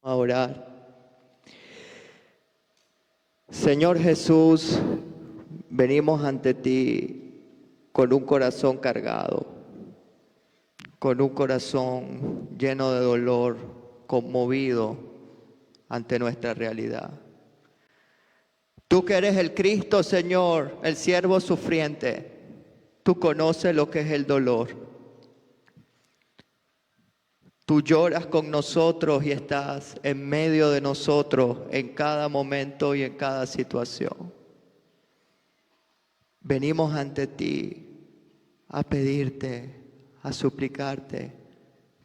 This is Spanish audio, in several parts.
A orar. Señor Jesús, venimos ante ti con un corazón cargado, con un corazón lleno de dolor, conmovido ante nuestra realidad. Tú que eres el Cristo, Señor, el siervo sufriente, tú conoces lo que es el dolor. Tú lloras con nosotros y estás en medio de nosotros en cada momento y en cada situación. Venimos ante ti a pedirte, a suplicarte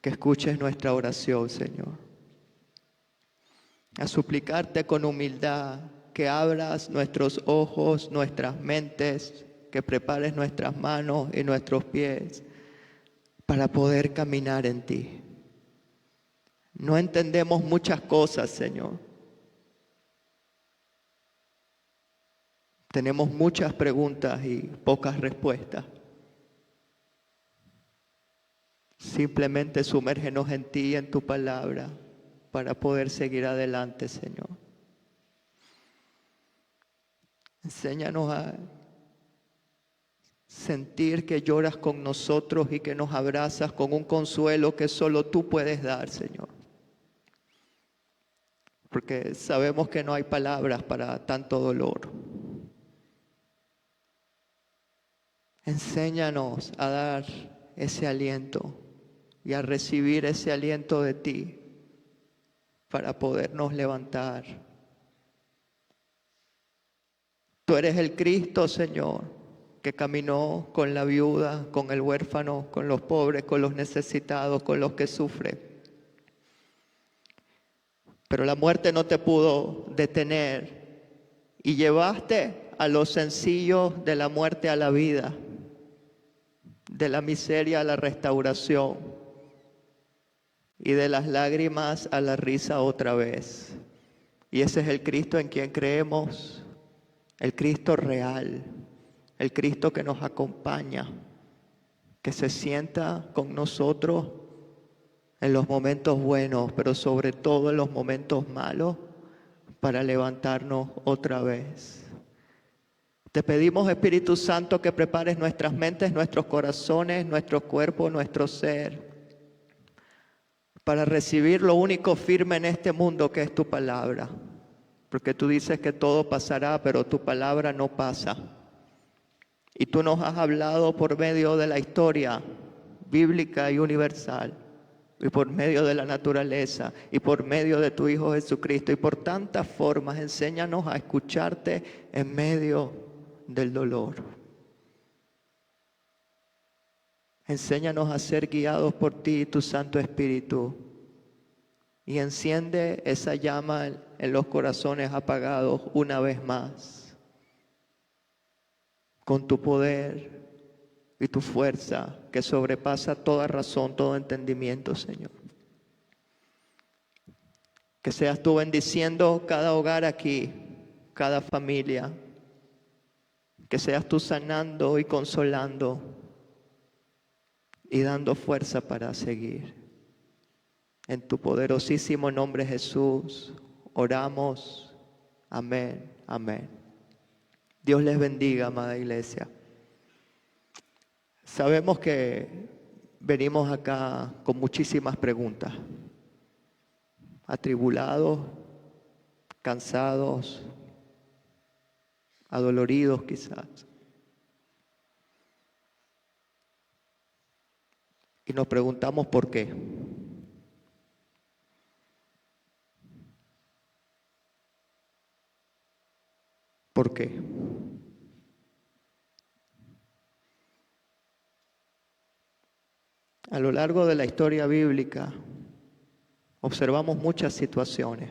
que escuches nuestra oración, Señor. A suplicarte con humildad que abras nuestros ojos, nuestras mentes, que prepares nuestras manos y nuestros pies para poder caminar en ti. No entendemos muchas cosas, Señor. Tenemos muchas preguntas y pocas respuestas. Simplemente sumérgenos en ti y en tu palabra para poder seguir adelante, Señor. Enséñanos a sentir que lloras con nosotros y que nos abrazas con un consuelo que solo tú puedes dar, Señor. Porque sabemos que no hay palabras para tanto dolor. Enséñanos a dar ese aliento y a recibir ese aliento de ti para podernos levantar. Tú eres el Cristo, Señor, que caminó con la viuda, con el huérfano, con los pobres, con los necesitados, con los que sufren. Pero la muerte no te pudo detener y llevaste a los sencillos de la muerte a la vida, de la miseria a la restauración y de las lágrimas a la risa otra vez. Y ese es el Cristo en quien creemos, el Cristo real, el Cristo que nos acompaña, que se sienta con nosotros en los momentos buenos, pero sobre todo en los momentos malos, para levantarnos otra vez. Te pedimos, Espíritu Santo, que prepares nuestras mentes, nuestros corazones, nuestro cuerpo, nuestro ser, para recibir lo único firme en este mundo que es tu palabra. Porque tú dices que todo pasará, pero tu palabra no pasa. Y tú nos has hablado por medio de la historia bíblica y universal, y por medio de la naturaleza, y por medio de tu Hijo Jesucristo, y por tantas formas. Enséñanos a escucharte en medio del dolor. Enséñanos a ser guiados por ti y tu Santo Espíritu. Y enciende esa llama en los corazones apagados una vez más, con tu poder y tu fuerza que sobrepasa toda razón, todo entendimiento, Señor. Que seas tú bendiciendo cada hogar aquí, cada familia. Que seas tú sanando y consolando y dando fuerza para seguir. En tu poderosísimo nombre, Jesús, oramos. Amén, amén. Dios les bendiga, amada iglesia. Sabemos que venimos acá con muchísimas preguntas. Atribulados, cansados, adoloridos quizás. Y nos preguntamos por qué. ¿Por qué? A lo largo de la historia bíblica observamos muchas situaciones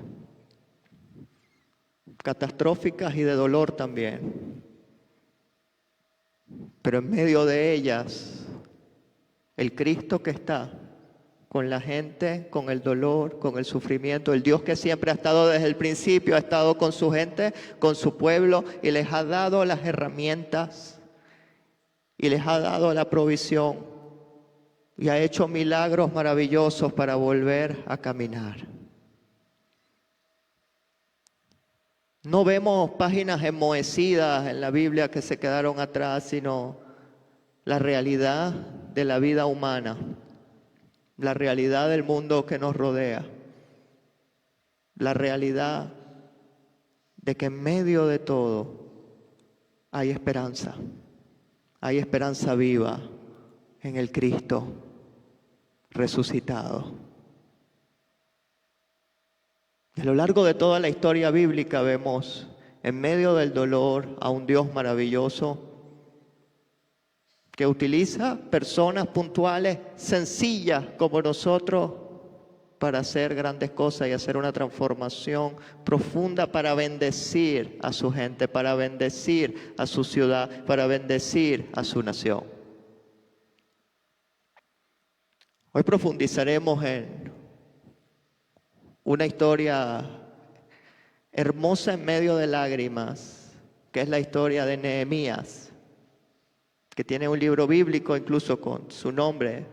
catastróficas y de dolor también. Pero en medio de ellas, el Cristo que está con la gente, con el dolor, con el sufrimiento, el Dios que siempre ha estado desde el principio, ha estado con su gente, con su pueblo, y les ha dado las herramientas y les ha dado la provisión y ha hecho milagros maravillosos para volver a caminar. No vemos páginas enmohecidas en la Biblia que se quedaron atrás, sino la realidad de la vida humana, la realidad del mundo que nos rodea, la realidad de que en medio de todo hay esperanza viva en el Cristo resucitado. A lo largo de toda la historia bíblica vemos en medio del dolor a un Dios maravilloso que utiliza personas puntuales, sencillas como nosotros, para hacer grandes cosas y hacer una transformación profunda para bendecir a su gente, para bendecir a su ciudad, para bendecir a su nación. Hoy profundizaremos en una historia hermosa en medio de lágrimas, que es la historia de Nehemías, que tiene un libro bíblico incluso con su nombre.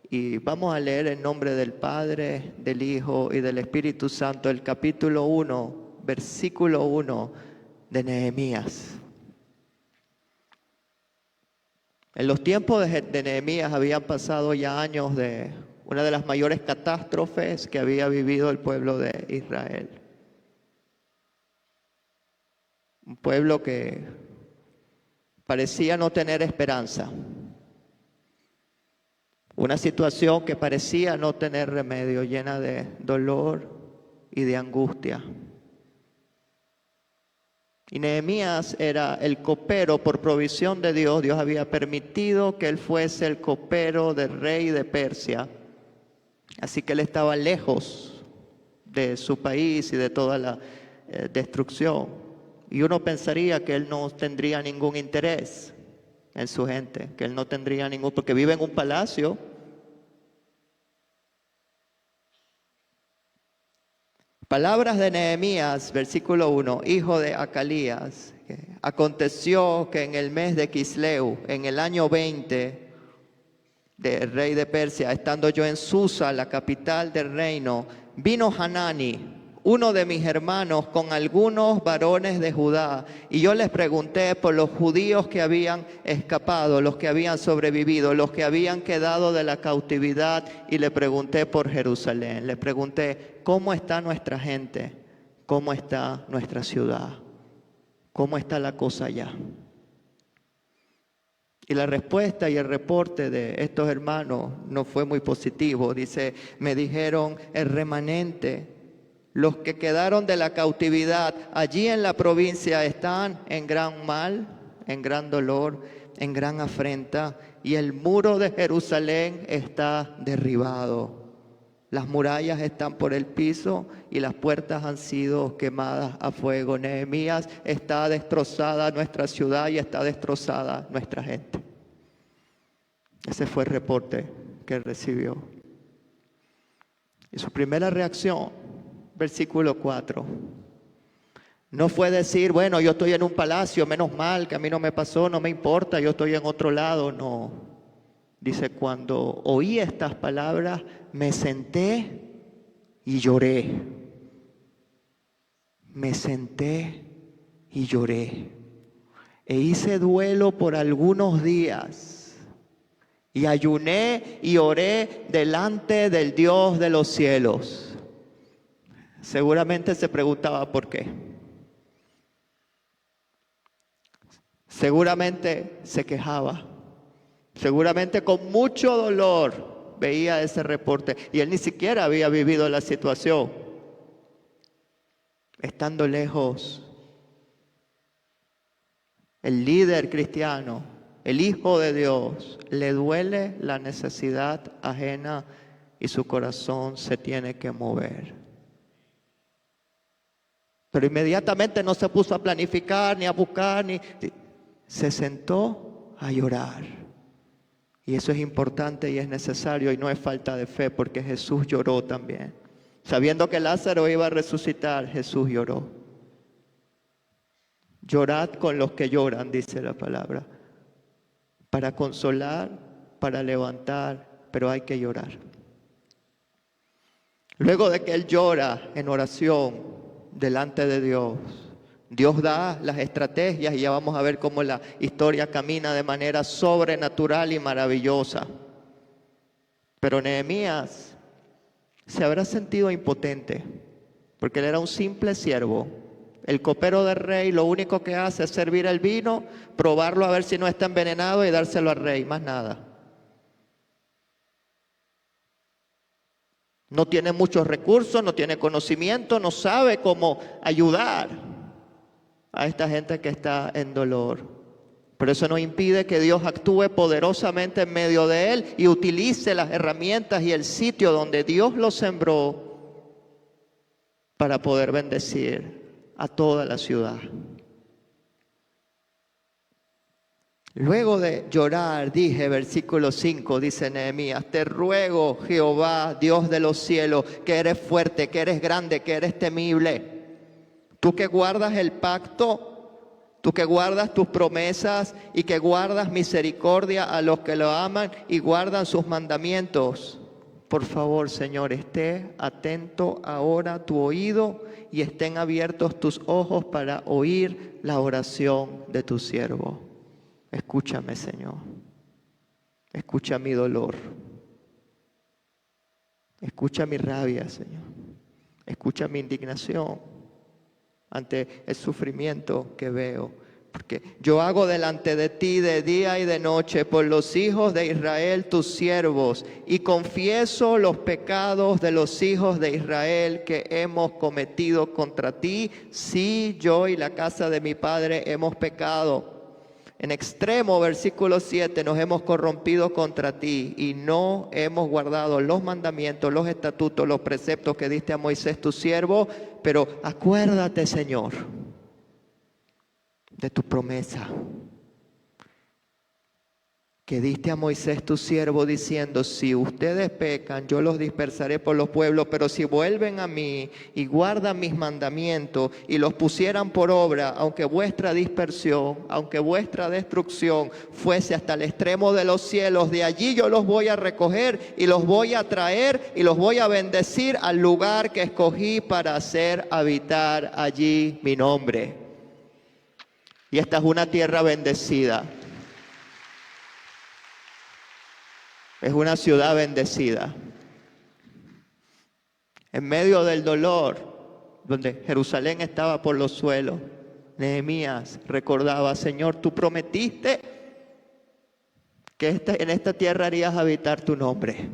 Y vamos a leer en nombre del Padre, del Hijo y del Espíritu Santo el capítulo 1, versículo 1 de Nehemías. En los tiempos de Nehemías habían pasado ya años de una de las mayores catástrofes que había vivido el pueblo de Israel. Un pueblo que parecía no tener esperanza. Una situación que parecía no tener remedio, llena de dolor y de angustia. Y Nehemías era el copero por provisión de Dios. Dios había permitido que él fuese el copero del rey de Persia. Así que él estaba lejos de su país y de toda la destrucción. Y uno pensaría que él no tendría ningún interés en su gente, que él no tendría ningún, porque vive en un palacio. Palabras de Nehemías, versículo 1, hijo de Acalías. Aconteció que en el mes de Quisleu, en el año 20 del rey de Persia, estando yo en Susa, la capital del reino, vino Hanani, uno de mis hermanos, con algunos varones de Judá, y yo les pregunté por los judíos que habían escapado, los que habían sobrevivido, los que habían quedado de la cautividad, y le pregunté por Jerusalén. Le pregunté, ¿cómo está nuestra gente? ¿Cómo está nuestra ciudad? ¿Cómo está la cosa allá? Y la respuesta y el reporte de estos hermanos no fue muy positivo. Dice, me dijeron, el remanente, los que quedaron de la cautividad allí en la provincia están en gran mal, en gran dolor, en gran afrenta, y el muro de Jerusalén está derribado. Las murallas están por el piso y las puertas han sido quemadas a fuego. Nehemías, está destrozada nuestra ciudad y está destrozada nuestra gente. Ese fue el reporte que recibió. Y su primera reacción, versículo 4, no fue decir, bueno, yo estoy en un palacio, menos mal que a mí no me pasó, no me importa, yo estoy en otro lado. No. Dice, cuando oí estas palabras, me senté y lloré. Me senté y lloré. E hice duelo por algunos días. Y ayuné y oré delante del Dios de los cielos. Seguramente se preguntaba por qué. Seguramente se quejaba. Seguramente con mucho dolor veía ese reporte. Y él ni siquiera había vivido la situación. Estando lejos, el líder cristiano, el Hijo de Dios, le duele la necesidad ajena y su corazón se tiene que mover. Pero inmediatamente no se puso a planificar, ni a buscar, se sentó a llorar. Y eso es importante y es necesario y no es falta de fe, porque Jesús lloró también. Sabiendo que Lázaro iba a resucitar, Jesús lloró. Llorad con los que lloran, dice la palabra. Para consolar, para levantar, pero hay que llorar. Luego de que él llora en oración delante de Dios, Dios da las estrategias y ya vamos a ver cómo la historia camina de manera sobrenatural y maravillosa. Pero Nehemías se habrá sentido impotente, porque él era un simple siervo. El copero del rey lo único que hace es servir el vino, probarlo a ver si no está envenenado y dárselo al rey, más nada. No tiene muchos recursos, no tiene conocimiento, no sabe cómo ayudar a esta gente que está en dolor. Pero eso no impide que Dios actúe poderosamente en medio de él y utilice las herramientas y el sitio donde Dios lo sembró para poder bendecir a toda la ciudad. Luego de llorar, dije, versículo 5, dice Nehemías, te ruego, Jehová, Dios de los cielos, que eres fuerte, que eres grande, que eres temible. Tú que guardas el pacto, tú que guardas tus promesas y que guardas misericordia a los que lo aman y guardan sus mandamientos. Por favor, Señor, esté atento ahora tu oído y estén abiertos tus ojos para oír la oración de tu siervo. Escúchame, Señor. Escucha mi dolor. Escucha mi rabia, Señor. Escucha mi indignación ante el sufrimiento que veo. Porque yo hago delante de ti de día y de noche por los hijos de Israel, tus siervos, y confieso los pecados de los hijos de Israel que hemos cometido contra ti. Sí, yo y la casa de mi padre hemos pecado. En extremo, versículo 7, nos hemos corrompido contra ti y no hemos guardado los mandamientos, los estatutos, los preceptos que diste a Moisés tu siervo. Pero acuérdate, Señor, de tu promesa que diste a Moisés tu siervo diciendo, si ustedes pecan, yo los dispersaré por los pueblos, pero si vuelven a mí y guardan mis mandamientos y los pusieran por obra, aunque vuestra dispersión, aunque vuestra destrucción fuese hasta el extremo de los cielos, de allí yo los voy a recoger y los voy a traer y los voy a bendecir al lugar que escogí para hacer habitar allí mi nombre. Y esta es una tierra bendecida. Es una ciudad bendecida. En medio del dolor, donde Jerusalén estaba por los suelos, Nehemías recordaba, Señor, tú prometiste que en esta tierra harías habitar tu nombre.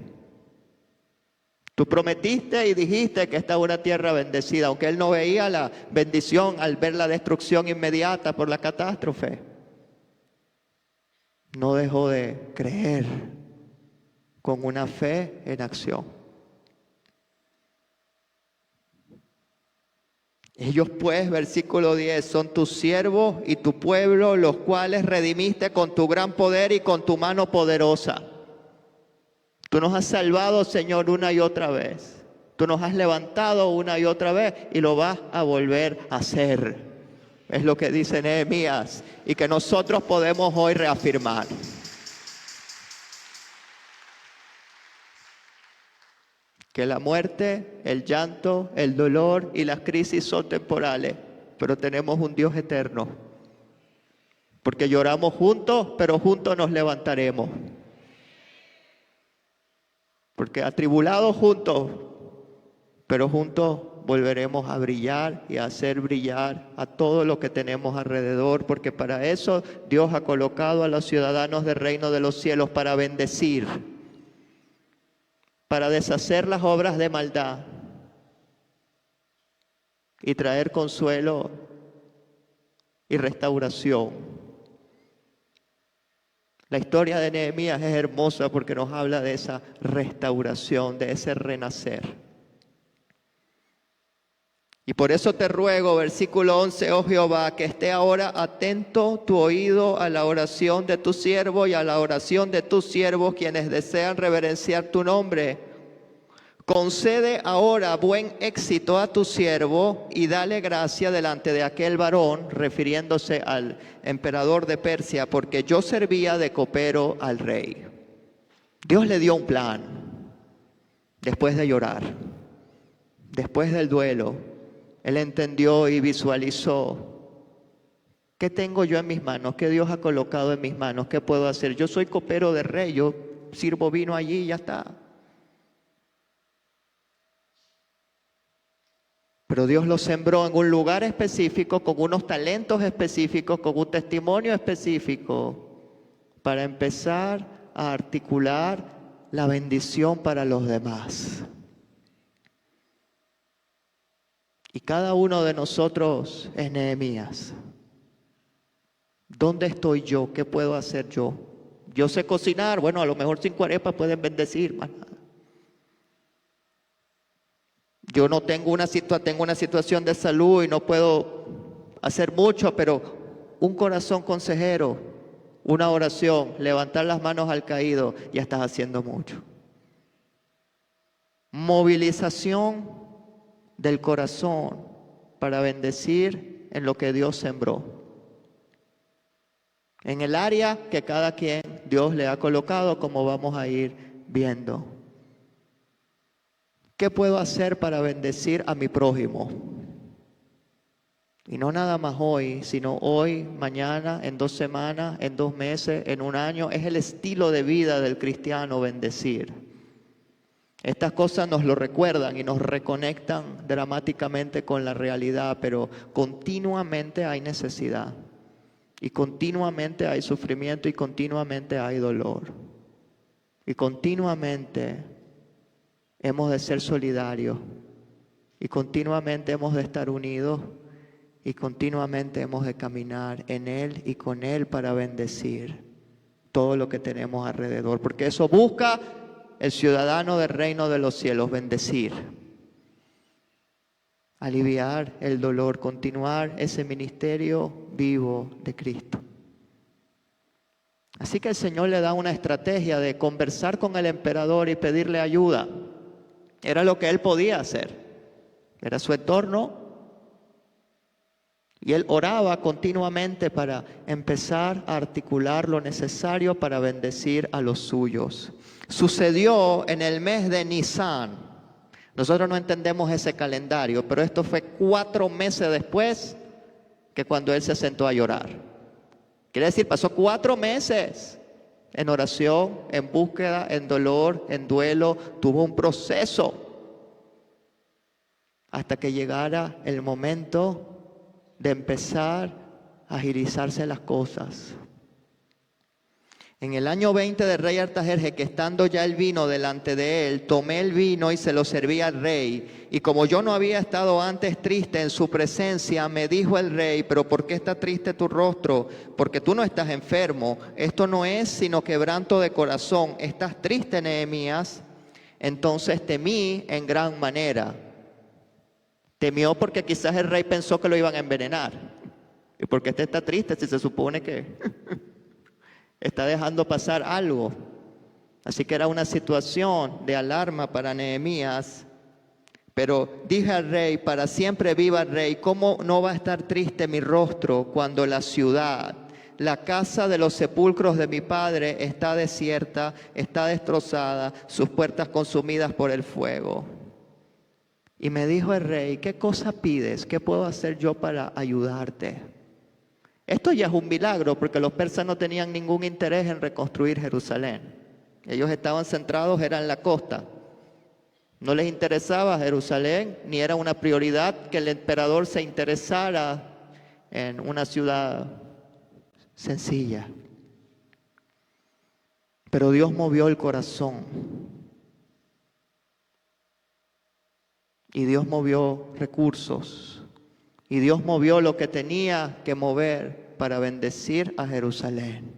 Tú prometiste y dijiste que esta es una tierra bendecida, aunque él no veía la bendición al ver la destrucción inmediata por la catástrofe. No dejó de creer con una fe en acción. Ellos pues, versículo 10, son tus siervos y tu pueblo, los cuales redimiste con tu gran poder y con tu mano poderosa. Tú nos has salvado, Señor, una y otra vez. Tú nos has levantado una y otra vez y lo vas a volver a hacer. Es lo que dice Nehemías y que nosotros podemos hoy reafirmar. Que la muerte, el llanto, el dolor y las crisis son temporales, pero tenemos un Dios eterno. Porque lloramos juntos, pero juntos nos levantaremos. Porque atribulados juntos, pero juntos volveremos a brillar y a hacer brillar a todo lo que tenemos alrededor, porque para eso Dios ha colocado a los ciudadanos del reino de los cielos para bendecir, para deshacer las obras de maldad y traer consuelo y restauración. La historia de Nehemías es hermosa porque nos habla de esa restauración, de ese renacer. Y por eso te ruego, versículo 11, oh Jehová, que esté ahora atento tu oído a la oración de tu siervo y a la oración de tus siervos, quienes desean reverenciar tu nombre. Concede ahora buen éxito a tu siervo y dale gracia delante de aquel varón, refiriéndose al emperador de Persia, porque yo servía de copero al rey. Dios le dio un plan, después de llorar, después del duelo. Él entendió y visualizó ¿Qué tengo yo en mis manos? ¿Qué Dios ha colocado en mis manos? ¿Qué puedo hacer? Yo soy copero de rey, yo sirvo vino allí y ya está. Pero Dios lo sembró en un lugar específico, con unos talentos específicos, con un testimonio específico, para empezar a articular la bendición para los demás. Y cada uno de nosotros es Nehemías. ¿Dónde estoy yo? ¿Qué puedo hacer yo? Yo sé cocinar, bueno, a lo mejor 5 arepas pueden bendecir, más nada. Yo no tengo tengo una situación de salud y no puedo hacer mucho, pero un corazón consejero, una oración, levantar las manos al caído, ya estás haciendo mucho. Movilización del corazón para bendecir en lo que Dios sembró. En el área que cada quien Dios le ha colocado, como vamos a ir viendo. ¿Qué puedo hacer para bendecir a mi prójimo? Y no nada más hoy, sino hoy, mañana, en 2 semanas, en 2 meses, en 1 año. Es el estilo de vida del cristiano bendecir. Estas cosas nos lo recuerdan y nos reconectan dramáticamente con la realidad, pero continuamente hay necesidad. Y continuamente hay sufrimiento y continuamente hay dolor. Y continuamente hemos de ser solidarios. Y continuamente hemos de estar unidos. Y continuamente hemos de caminar en Él y con Él para bendecir todo lo que tenemos alrededor. Porque eso busca el ciudadano del reino de los cielos, bendecir. Aliviar el dolor, continuar ese ministerio vivo de Cristo. Así que el Señor le da una estrategia de conversar con el emperador y pedirle ayuda. Era lo que él podía hacer. Era su entorno. Y él oraba continuamente para empezar a articular lo necesario para bendecir a los suyos. Sucedió en el mes de Nisan. Nosotros no entendemos ese calendario, pero esto fue 4 meses después que cuando él se sentó a llorar. Quiere decir, pasó 4 meses en oración, en búsqueda, en dolor, en duelo. Tuvo un proceso hasta que llegara el momento de empezar a agilizarse las cosas. En el año 20 del rey Artajerjes, que estando ya el vino delante de él, tomé el vino y se lo serví al rey. Y como yo no había estado antes triste en su presencia, me dijo el rey: pero ¿por qué está triste tu rostro? Porque tú no estás enfermo. Esto no es sino quebranto de corazón. ¿Estás triste, Nehemías? Entonces temí en gran manera. Temió porque quizás el rey pensó que lo iban a envenenar. ¿Y por qué este está triste si se supone que está dejando pasar algo? Así que era una situación de alarma para Nehemías. Pero dije al rey: para siempre viva el rey, ¿cómo no va a estar triste mi rostro cuando la ciudad, la casa de los sepulcros de mi padre, está desierta, está destrozada, sus puertas consumidas por el fuego? Y me dijo el rey: ¿qué cosa pides? ¿Qué puedo hacer yo para ayudarte? Esto ya es un milagro, porque los persas no tenían ningún interés en reconstruir Jerusalén. Ellos estaban centrados, era en la costa. No les interesaba Jerusalén, ni era una prioridad que el emperador se interesara en una ciudad sencilla. Pero Dios movió el corazón. Y Dios movió recursos. Y Dios movió lo que tenía que mover para bendecir a Jerusalén.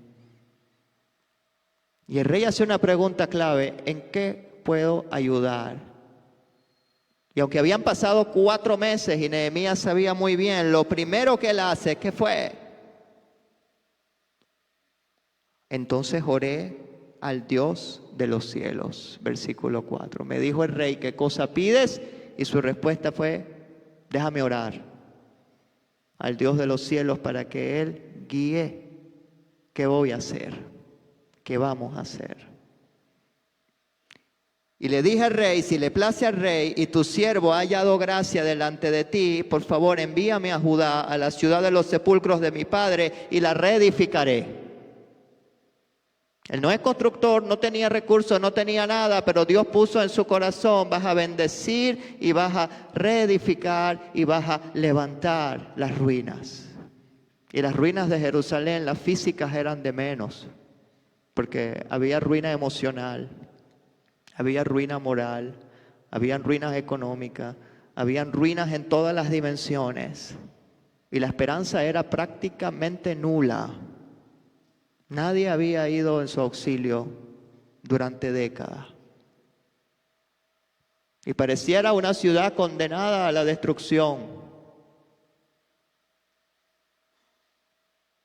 Y el rey hace una pregunta clave: ¿en qué puedo ayudar? Y aunque habían pasado 4 meses y Nehemías sabía muy bien, lo primero que él hace, ¿qué fue? Entonces oré al Dios de los cielos. Versículo 4. Me dijo el rey: ¿qué cosa pides? Y su respuesta fue: déjame orar al Dios de los cielos para que Él guíe qué voy a hacer, qué vamos a hacer. Y le dije al rey, si le place al rey y tu siervo ha hallado gracia delante de ti, por favor envíame a Judá, a la ciudad de los sepulcros de mi padre, y la reedificaré. Él no es constructor, no tenía recursos, no tenía nada, pero Dios puso en su corazón, vas a bendecir y vas a reedificar y vas a levantar las ruinas. Y las ruinas de Jerusalén, las físicas eran de menos, porque había ruina emocional, había ruina moral, habían ruinas económicas, habían ruinas en todas las dimensiones. Y la esperanza era prácticamente nula. Nadie había ido en su auxilio durante décadas. Y pareciera una ciudad condenada a la destrucción.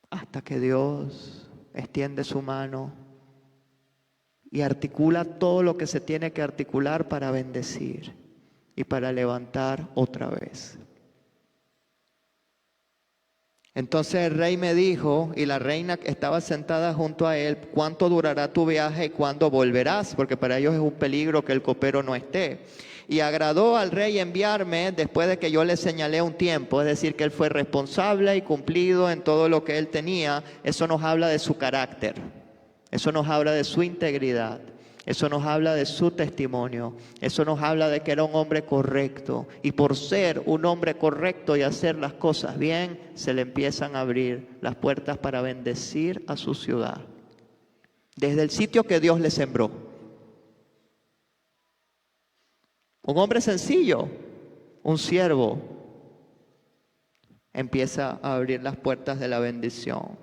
Hasta que Dios extiende su mano y articula todo lo que se tiene que articular para bendecir y para levantar otra vez. Entonces el rey me dijo, y la reina estaba sentada junto a él, ¿cuánto durará tu viaje y cuándo volverás? Porque para ellos es un peligro que el copero no esté. Y agradó al rey enviarme después de que yo le señalé un tiempo, es decir, que él fue responsable y cumplido en todo lo que él tenía. Eso nos habla de su carácter, eso nos habla de su integridad. Eso nos habla de su testimonio, eso nos habla de que era un hombre correcto. Y por ser un hombre correcto y hacer las cosas bien, se le empiezan a abrir las puertas para bendecir a su ciudad. Desde el sitio que Dios le sembró. Un hombre sencillo, un siervo, empieza a abrir las puertas de la bendición.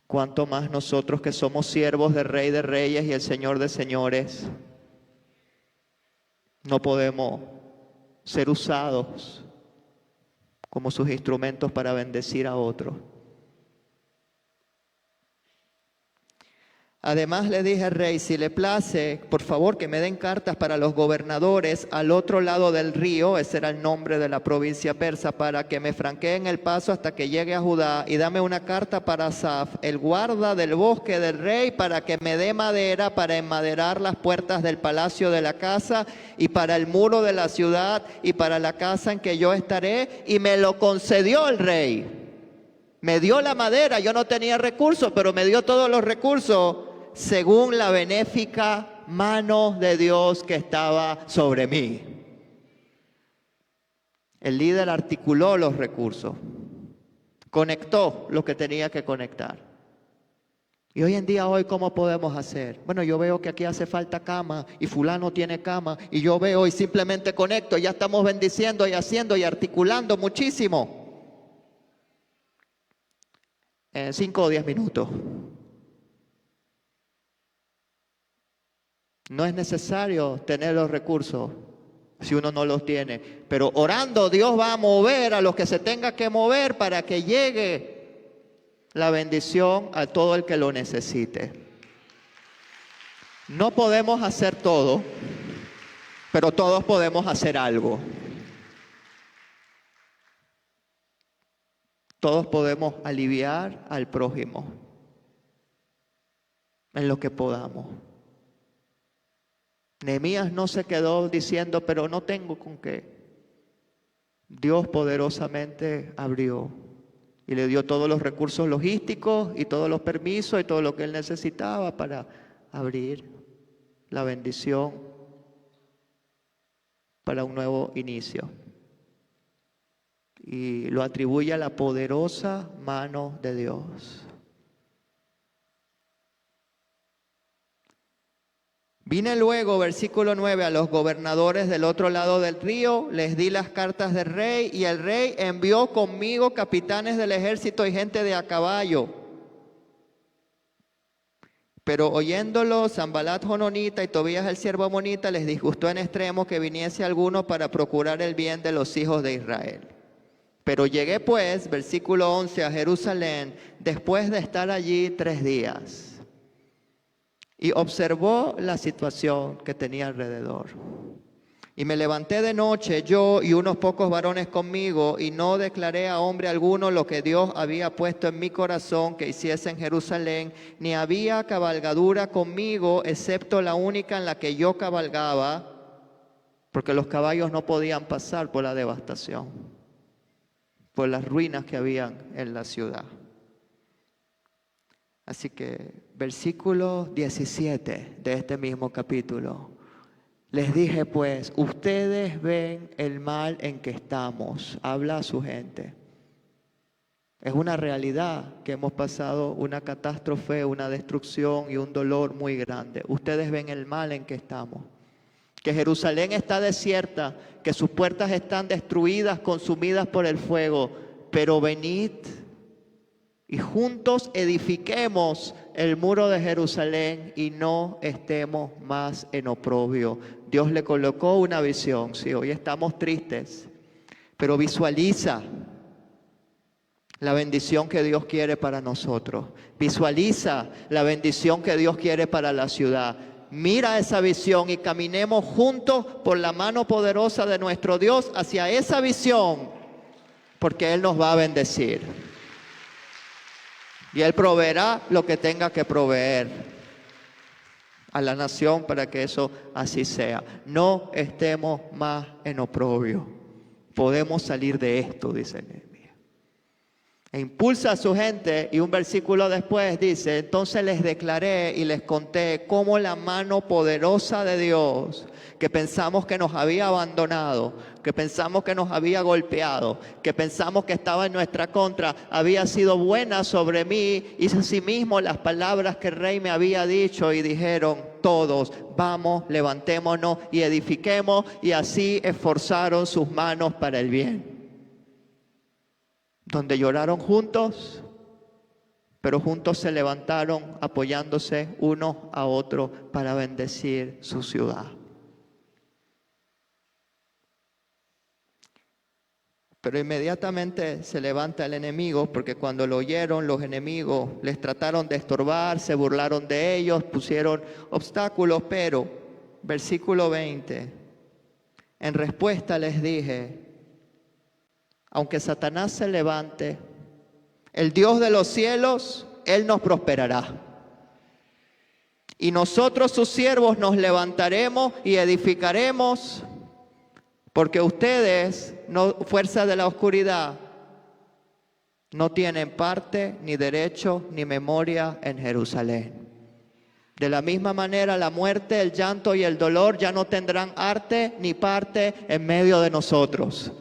Cuanto más nosotros que somos siervos del Rey de Reyes y el Señor de Señores, no podemos ser usados como sus instrumentos para bendecir a otros. Además le dije al rey, si le place, por favor que me den cartas para los gobernadores al otro lado del río, ese era el nombre de la provincia persa, para que me franqueen el paso hasta que llegue a Judá, y dame una carta para Asaf, el guarda del bosque del rey, para que me dé madera para enmaderar las puertas del palacio de la casa y para el muro de la ciudad y para la casa en que yo estaré, y me lo concedió el rey. Me dio la madera, yo no tenía recursos, pero me dio todos los recursos según la benéfica mano de Dios que estaba sobre mí. El líder articuló los recursos, conectó lo que tenía que conectar. Y hoy en día, ¿cómo podemos hacer? Bueno, yo veo que aquí hace falta cama y fulano tiene cama y yo veo y simplemente conecto, y ya estamos bendiciendo y haciendo y articulando muchísimo. En 5 o 10 minutos. No es necesario tener los recursos si uno no los tiene. Pero orando, Dios va a mover a los que se tenga que mover para que llegue la bendición a todo el que lo necesite. No podemos hacer todo, pero todos podemos hacer algo. Todos podemos aliviar al prójimo en lo que podamos. Nehemías no se quedó diciendo, pero no tengo con qué. Dios poderosamente abrió y le dio todos los recursos logísticos y todos los permisos y todo lo que él necesitaba para abrir la bendición para un nuevo inicio. Y lo atribuye a la poderosa mano de Dios. Vine luego, versículo 9, a los gobernadores del otro lado del río, les di las cartas del rey, y el rey envió conmigo capitanes del ejército y gente de a caballo. Pero oyéndolo, Sanbalat Jononita y Tobías el siervo amonita les disgustó en extremo que viniese alguno para procurar el bien de los hijos de Israel. Pero llegué pues, versículo 11, a Jerusalén, después de estar allí 3 días. Y observó la situación que tenía alrededor. Y me levanté de noche, yo y unos pocos varones conmigo, y no declaré a hombre alguno lo que Dios había puesto en mi corazón que hiciese en Jerusalén, ni había cabalgadura conmigo, excepto la única en la que yo cabalgaba, porque los caballos no podían pasar por la devastación, por las ruinas que habían en la ciudad. Así que, versículo 17 de este mismo capítulo. Les dije pues, ustedes ven el mal en que estamos. Habla a su gente. Es una realidad que hemos pasado una catástrofe, una destrucción y un dolor muy grande. Ustedes ven el mal en que estamos. Que Jerusalén está desierta, que sus puertas están destruidas, consumidas por el fuego. Pero venid y juntos edifiquemos el muro de Jerusalén y no estemos más en oprobio. Dios le colocó una visión. Sí, hoy estamos tristes, pero visualiza la bendición que Dios quiere para nosotros. Visualiza la bendición que Dios quiere para la ciudad. Mira esa visión y caminemos juntos por la mano poderosa de nuestro Dios hacia esa visión, porque Él nos va a bendecir. Y Él proveerá lo que tenga que proveer a la nación para que eso así sea. No estemos más en oprobio. Podemos salir de esto, dice Nehemías. E impulsa a su gente, y un versículo después dice: entonces les declaré y les conté cómo la mano poderosa de Dios, que pensamos que nos había abandonado, que pensamos que nos había golpeado, que pensamos que estaba en nuestra contra, había sido buena sobre mí. Y asimismo las palabras que el rey me había dicho, y dijeron todos: vamos, levantémonos y edifiquemos. Y así esforzaron sus manos para el bien. Donde lloraron juntos, pero juntos se levantaron apoyándose unos a otros para bendecir su ciudad. Pero inmediatamente se levanta el enemigo, porque cuando lo oyeron los enemigos les trataron de estorbar, se burlaron de ellos, pusieron obstáculos. Pero, versículo 20, en respuesta les dije: aunque Satanás se levante, el Dios de los cielos, Él nos prosperará. Y nosotros sus siervos nos levantaremos y edificaremos, porque ustedes, no, fuerza de la oscuridad, no tienen parte, ni derecho, ni memoria en Jerusalén. De la misma manera, la muerte, el llanto y el dolor ya no tendrán arte ni parte en medio de nosotros.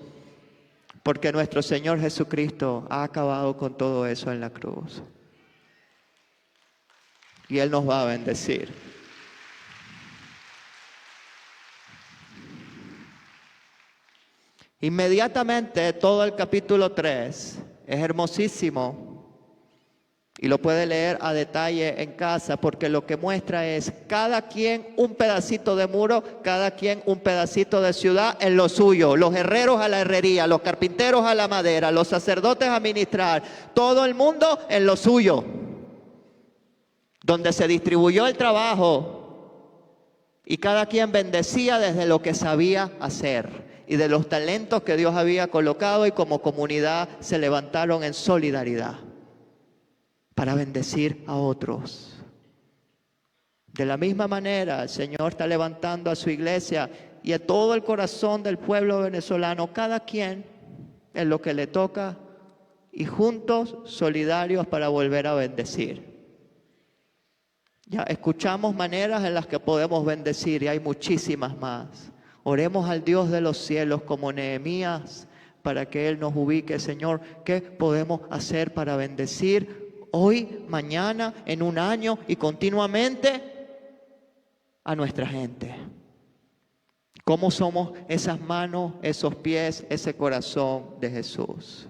Porque nuestro Señor Jesucristo ha acabado con todo eso en la cruz. Y Él nos va a bendecir. Inmediatamente todo el capítulo 3 es hermosísimo. Y lo puede leer a detalle en casa, porque lo que muestra es cada quien un pedacito de muro, cada quien un pedacito de ciudad en lo suyo. Los herreros a la herrería, los carpinteros a la madera, los sacerdotes a ministrar, todo el mundo en lo suyo. Donde se distribuyó el trabajo y cada quien bendecía desde lo que sabía hacer y de los talentos que Dios había colocado, y como comunidad se levantaron en solidaridad para bendecir a otros. De la misma manera, el Señor está levantando a su iglesia y a todo el corazón del pueblo venezolano, cada quien en lo que le toca, y juntos solidarios para volver a bendecir. Ya escuchamos maneras en las que podemos bendecir, y hay muchísimas más. Oremos al Dios de los cielos como Nehemías para que Él nos ubique. Señor, ¿qué podemos hacer para bendecir hoy, mañana, en un año y continuamente a nuestra gente? ¿Cómo somos esas manos, esos pies, ese corazón de Jesús?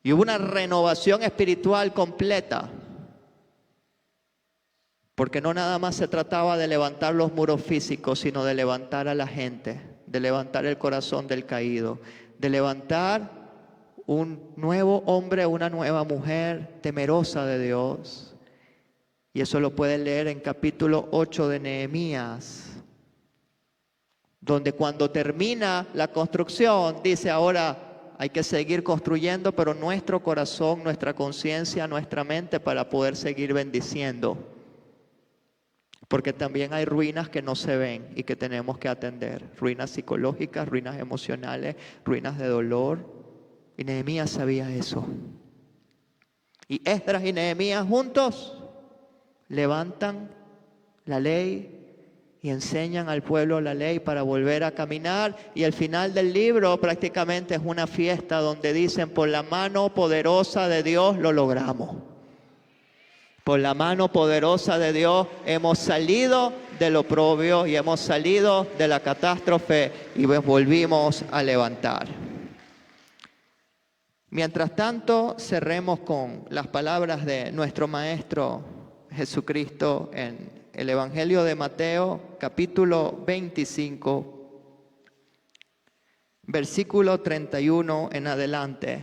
Y hubo una renovación espiritual completa, porque no nada más se trataba de levantar los muros físicos, sino de levantar a la gente, de levantar el corazón del caído, de levantar un nuevo hombre, una nueva mujer temerosa de Dios. Y eso lo pueden leer en capítulo 8 de Nehemías. donde cuando termina la construcción dice ahora hay que seguir construyendo, pero nuestro corazón, nuestra conciencia, nuestra mente para poder seguir bendiciendo. Porque también hay ruinas que no se ven y que tenemos que atender. Ruinas psicológicas, ruinas emocionales, ruinas de dolor. Y Nehemías sabía eso. Y Esdras y Nehemías juntos levantan la ley y enseñan al pueblo la ley para volver a caminar. Y el final del libro prácticamente es una fiesta donde dicen, por la mano poderosa de Dios lo logramos. Por la mano poderosa de Dios hemos salido del oprobio y hemos salido de la catástrofe y nos volvimos a levantar. Mientras tanto, cerremos con las palabras de nuestro Maestro Jesucristo en el Evangelio de Mateo, capítulo 25, versículo 31 en adelante.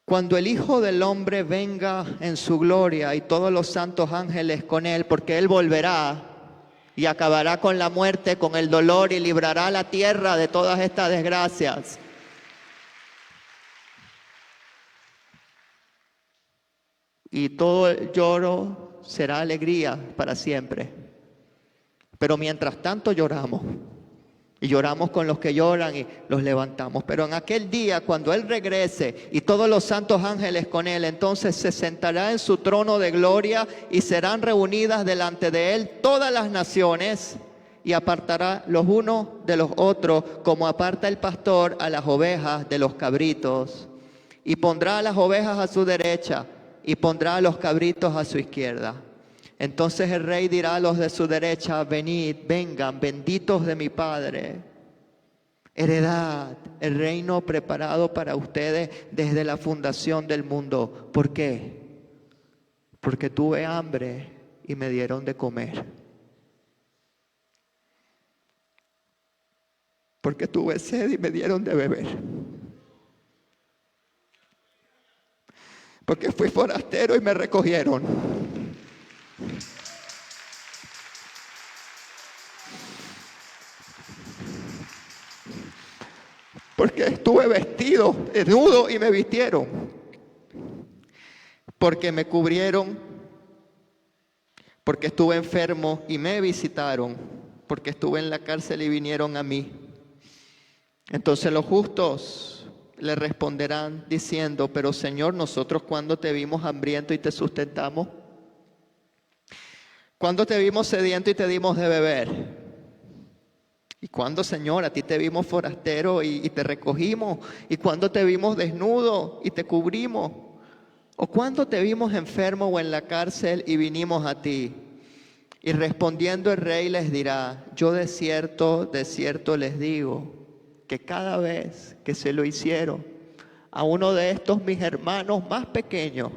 Cuando el Hijo del Hombre venga en su gloria y todos los santos ángeles con él, porque él volverá y acabará con la muerte, con el dolor y librará a la tierra de todas estas desgracias. Y todo el lloro será alegría para siempre. Pero mientras tanto lloramos. Y lloramos con los que lloran y los levantamos. Pero en aquel día, cuando Él regrese y todos los santos ángeles con Él, entonces se sentará en su trono de gloria y serán reunidas delante de Él todas las naciones y apartará los unos de los otros, como aparta el pastor a las ovejas de los cabritos. Y pondrá a las ovejas a su derecha y pondrá a los cabritos a su izquierda. Entonces el rey dirá a los de su derecha, venid, vengan, benditos de mi Padre. Heredad, el reino preparado para ustedes desde la fundación del mundo. ¿Por qué? Porque tuve hambre y me dieron de comer. Porque tuve sed y me dieron de beber. Porque fui forastero y me recogieron. Porque estuve vestido, desnudo y me vistieron. Porque me cubrieron. Porque estuve enfermo y me visitaron. Porque estuve en la cárcel y vinieron a mí. Entonces los justos le responderán diciendo, pero Señor, nosotros ¿cuándo te vimos hambriento y te sustentamos? ¿Cuándo te vimos sediento y te dimos de beber? ¿Y cuándo, Señor, a ti te vimos forastero y te recogimos? ¿Y cuándo te vimos desnudo y te cubrimos? ¿O cuándo te vimos enfermo o en la cárcel y vinimos a ti? Y respondiendo el rey les dirá, yo de cierto les digo, que cada vez que se lo hicieron a uno de estos mis hermanos más pequeños,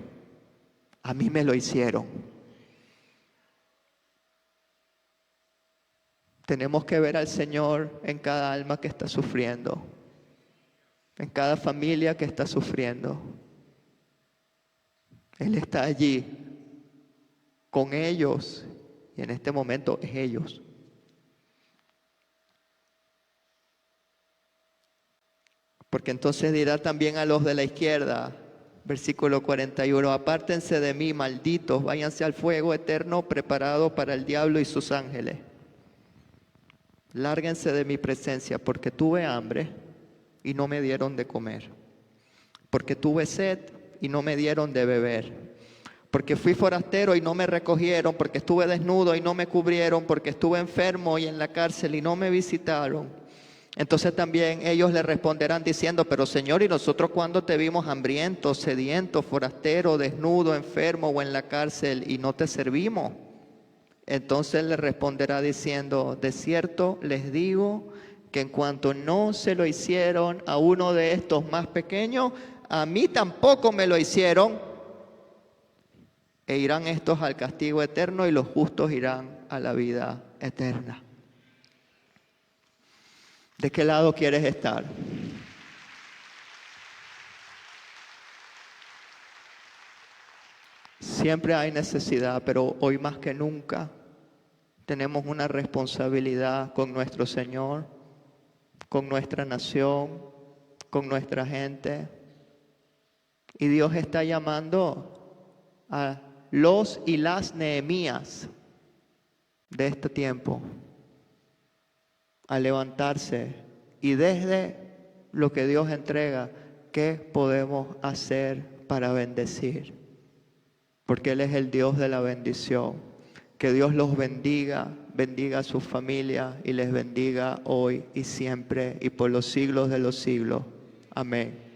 a mí me lo hicieron. Tenemos que ver al Señor en cada alma que está sufriendo, en cada familia que está sufriendo. Él está allí con ellos y en este momento es ellos. Porque entonces dirá también a los de la izquierda, versículo 41, apártense de mí, malditos, váyanse al fuego eterno preparado para el diablo y sus ángeles. Lárguense de mi presencia, porque tuve hambre y no me dieron de comer. Porque tuve sed y no me dieron de beber. Porque fui forastero y no me recogieron. Porque estuve desnudo y no me cubrieron. Porque estuve enfermo y en la cárcel y no me visitaron. Entonces también ellos le responderán diciendo, pero Señor, ¿y nosotros cuándo te vimos hambriento, sediento, forastero, desnudo, enfermo o en la cárcel y no te servimos? Entonces le responderá diciendo, de cierto les digo que en cuanto no se lo hicieron a uno de estos más pequeños, a mí tampoco me lo hicieron. E irán estos al castigo eterno y los justos irán a la vida eterna. ¿De qué lado quieres estar? Siempre hay necesidad, pero hoy más que nunca tenemos una responsabilidad con nuestro Señor, con nuestra nación, con nuestra gente. Y Dios está llamando a los y las Nehemías de este tiempo a levantarse y desde lo que Dios entrega, ¿qué podemos hacer para bendecir? Porque Él es el Dios de la bendición. Que Dios los bendiga, bendiga a su familia y les bendiga hoy y siempre y por los siglos de los siglos. Amén.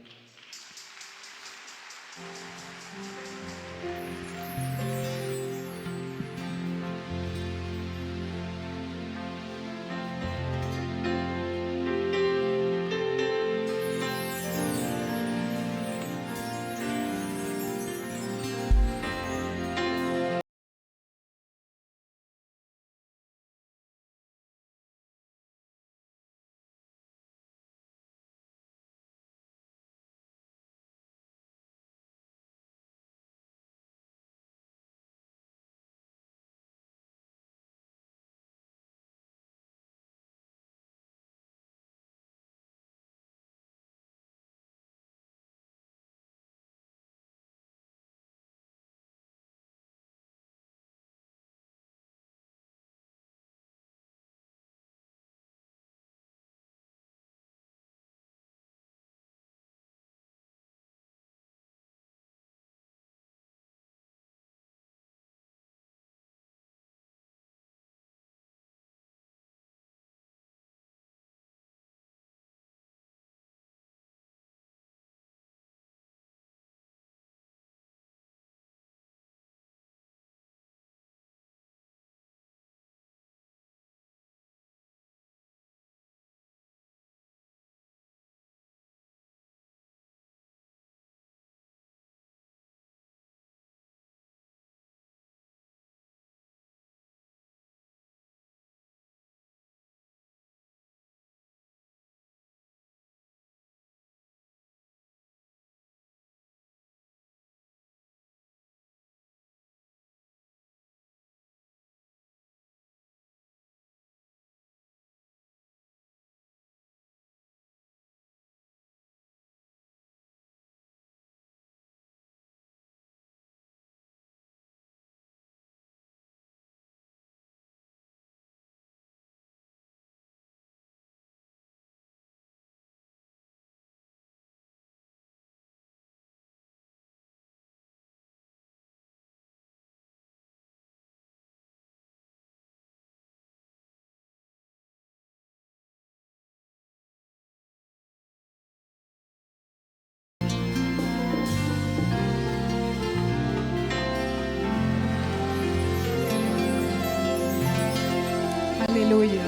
Aleluya,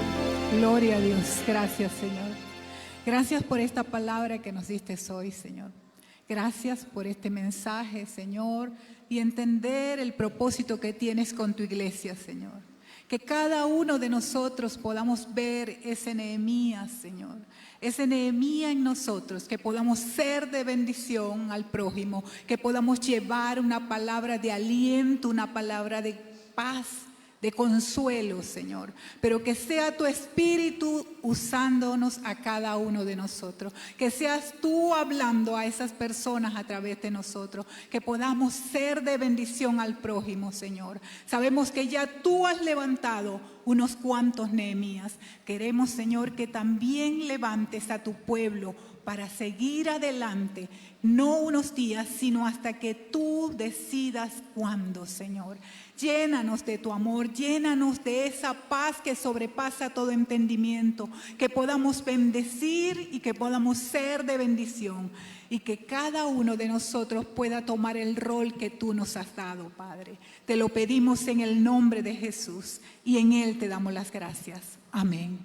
gloria a Dios. Gracias, Señor. Gracias por esta palabra que nos diste hoy, Señor. Gracias por este mensaje, Señor, y entender el propósito que tienes con tu iglesia, Señor. Que cada uno de nosotros podamos ver ese Nehemías, Señor. Ese Nehemías en nosotros, que podamos ser de bendición al prójimo, que podamos llevar una palabra de aliento, una palabra de paz, de consuelo, Señor, pero que sea tu Espíritu usándonos a cada uno de nosotros, que seas tú hablando a esas personas a través de nosotros, que podamos ser de bendición al prójimo, Señor. Sabemos que ya tú has levantado unos cuantos Nehemías. Queremos, Señor, que también levantes a tu pueblo para seguir adelante, no unos días, sino hasta que tú decidas cuándo, Señor. Llénanos de tu amor, llénanos de esa paz que sobrepasa todo entendimiento, que podamos bendecir y que podamos ser de bendición, y que cada uno de nosotros pueda tomar el rol que tú nos has dado, Padre. Te lo pedimos en el nombre de Jesús y en Él te damos las gracias. Amén.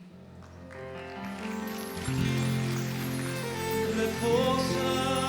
Reposa